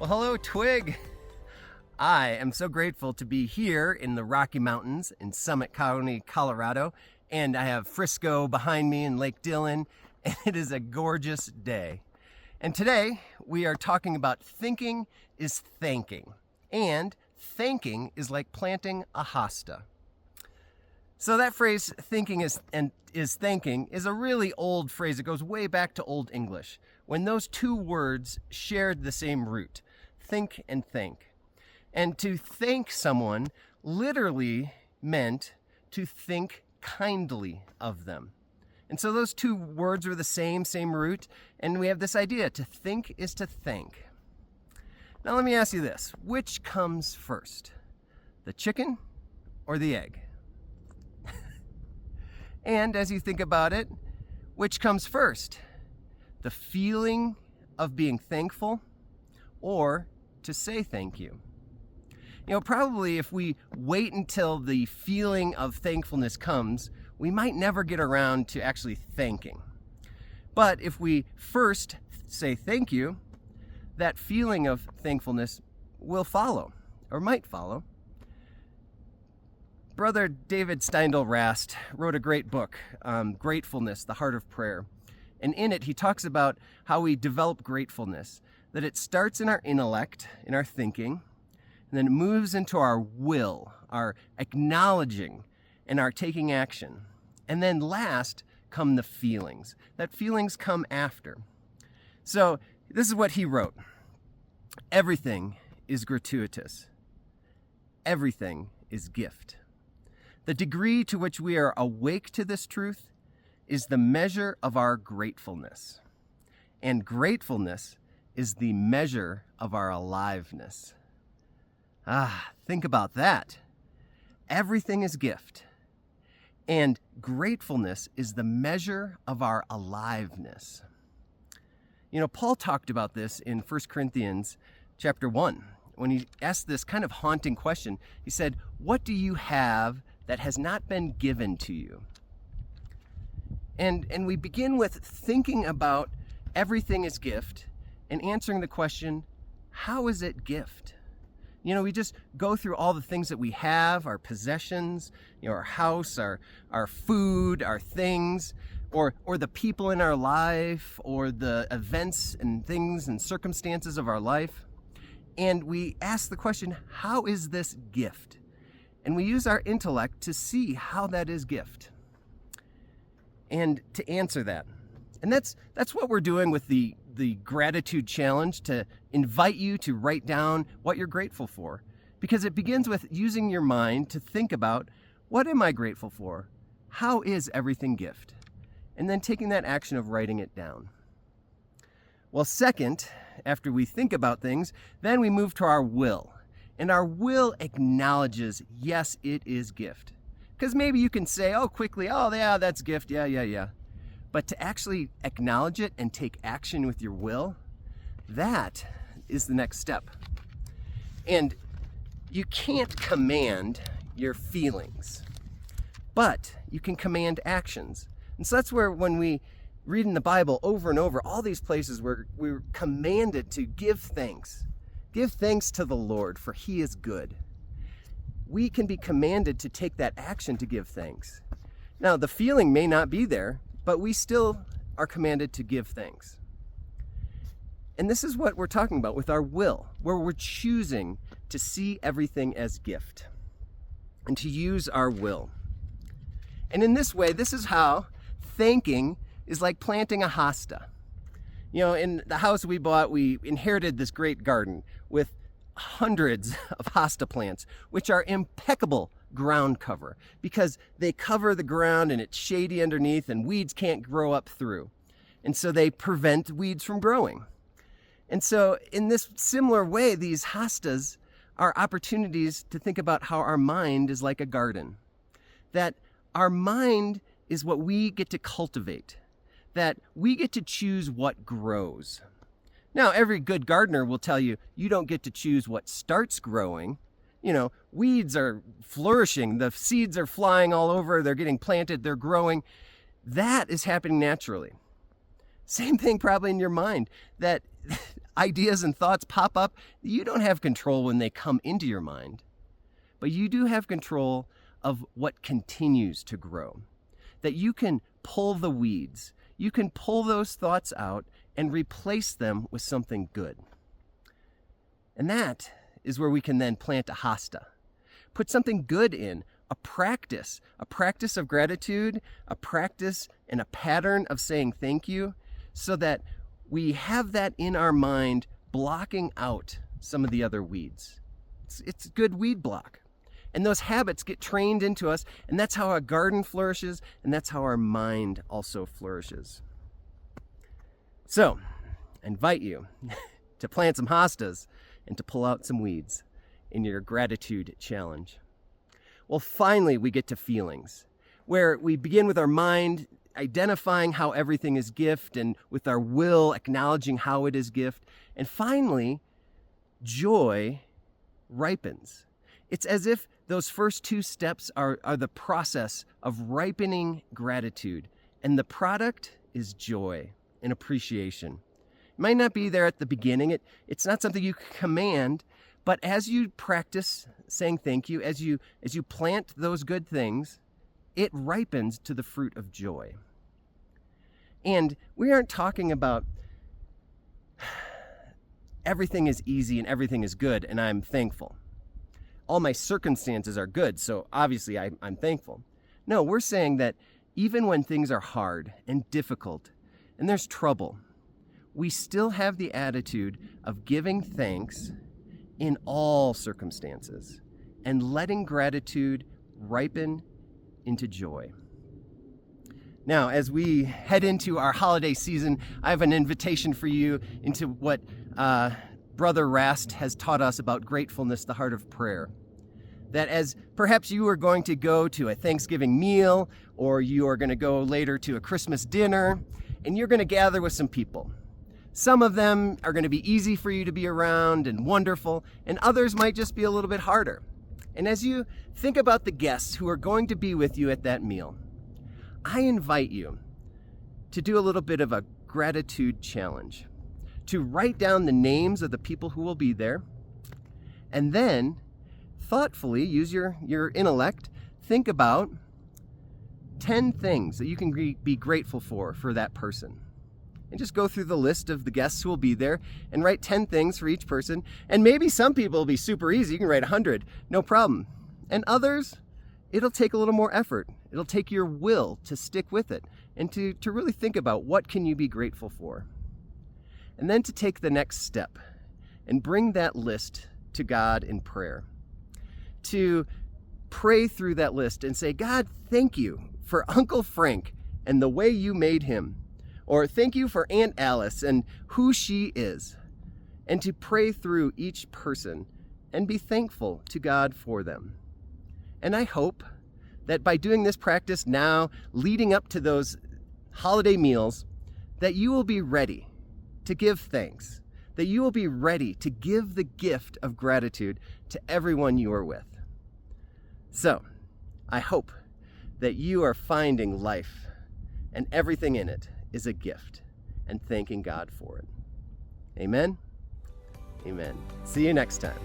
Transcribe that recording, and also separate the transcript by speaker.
Speaker 1: Well, hello, Twig. I am so grateful to be here in the Rocky Mountains in Summit County, Colorado, and I have Frisco behind me in Lake Dillon, and it is a gorgeous day. And today we are talking about thinking is thanking, and thanking is like planting a hosta. So that phrase, thinking is thanking, is a really old phrase. It goes way back to Old English, when those two words shared the same root, think and thank. And to thank someone literally meant to think kindly of them. And so those two words are the same root, and we have this idea, to think is to thank. Now let me ask you this, which comes first, the chicken or the egg? And as you think about it, which comes first, the feeling of being thankful or to say thank you? You know, probably if we wait until the feeling of thankfulness comes, we might never get around to actually thanking. But if we first say thank you, that feeling of thankfulness will follow, or might follow. Brother David Steindl-Rast wrote a great book, Gratefulness, the Heart of Prayer. And in it, he talks about how we develop gratefulness, that it starts in our intellect, in our thinking, and then it moves into our will, our acknowledging, and our taking action. And then last come the feelings. That feelings come after. So this is what he wrote. Everything is gratuitous. Everything is gift. The degree to which we are awake to this truth is the measure of our gratefulness. And gratefulness is the measure of our aliveness. Think about that. Everything is gift. And gratefulness is the measure of our aliveness. You know, Paul talked about this in 1 Corinthians chapter 1. When he asked this kind of haunting question, he said, "What do you have that has not been given to you?" And we begin with thinking about everything is gift and answering the question, how is it gift? You know, we just go through all the things that we have, our possessions, you know, our house, our food, our things, or the people in our life, or the events and things and circumstances of our life. And we ask the question, how is this gift? And we use our intellect to see how that is gift and to answer that. And that's what we're doing with the gratitude challenge, to invite you to write down what you're grateful for. Because it begins with using your mind to think about, what am I grateful for? How is everything gift? And then taking that action of writing it down. Well, second, after we think about things, then we move to our will. And our will acknowledges, yes, it is gift. Because maybe you can say, quickly, yeah, that's gift, yeah. But to actually acknowledge it and take action with your will, that is the next step. And you can't command your feelings, but you can command actions. And so that's where, when we read in the Bible over and over, all these places where we're commanded to give thanks. Give thanks to the Lord, for he is good. We can be commanded to take that action to give thanks. Now, the feeling may not be there, but we still are commanded to give thanks. And this is what we're talking about with our will, where we're choosing to see everything as gift and to use our will. And in this way, this is how thanking is like planting a hosta. You know, in the house we bought, we inherited this great garden with hundreds of hosta plants, which are impeccable ground cover because they cover the ground and it's shady underneath and weeds can't grow up through. And so they prevent weeds from growing. And so in this similar way, these hostas are opportunities to think about how our mind is like a garden. That our mind is what we get to cultivate. That we get to choose what grows. Now, every good gardener will tell you, you don't get to choose what starts growing. You know, weeds are flourishing, the seeds are flying all over, they're getting planted, they're growing. That is happening naturally. Same thing probably in your mind, that ideas and thoughts pop up, you don't have control when they come into your mind, but you do have control of what continues to grow. That you can pull the weeds, you can pull those thoughts out and replace them with something good. And that is where we can then plant a hosta. Put something good in, a practice of gratitude, a practice and a pattern of saying thank you, so that we have that in our mind blocking out some of the other weeds. It's a good weed block. And those habits get trained into us, and that's how our garden flourishes, and that's how our mind also flourishes. So, I invite you to plant some hostas and to pull out some weeds in your gratitude challenge. Well, finally, we get to feelings, where we begin with our mind identifying how everything is gift, and with our will acknowledging how it is gift. And finally, joy ripens. It's as if those first two steps are the process of ripening gratitude, and the product is joy and appreciation. It might not be there at the beginning. It's not something you can command, but as you practice saying thank you, as you plant those good things, it ripens to the fruit of joy. And we aren't talking about everything is easy and everything is good and I'm thankful. All my circumstances are good, so obviously I'm thankful. No, we're saying that even when things are hard and difficult and there's trouble, we still have the attitude of giving thanks in all circumstances and letting gratitude ripen into joy. Now, as we head into our holiday season, I have an invitation for you into what Brother Rast has taught us about gratefulness, the heart of prayer. That as perhaps you are going to go to a Thanksgiving meal, or you are going to go later to a Christmas dinner, and you're going to gather with some people. Some of them are going to be easy for you to be around and wonderful, and others might just be a little bit harder. And as you think about the guests who are going to be with you at that meal, I invite you to do a little bit of a gratitude challenge, to write down the names of the people who will be there, and then thoughtfully use your intellect, think about 10 things that you can be grateful for that person. And just go through the list of the guests who will be there and write 10 things for each person. And maybe some people will be super easy. You can write 100, no problem. And others, it'll take a little more effort. It'll take your will to stick with it and to really think about what can you be grateful for. And then to take the next step and bring that list to God in prayer. To pray through that list and say, God, thank you for Uncle Frank and the way you made him. Or thank you for Aunt Alice and who she is. And to pray through each person and be thankful to God for them. And I hope that by doing this practice now, leading up to those holiday meals, that you will be ready to give thanks, that you will be ready to give the gift of gratitude to everyone you are with. So, I hope that you are finding life and everything in it is a gift and thanking God for it. Amen? Amen. See you next time.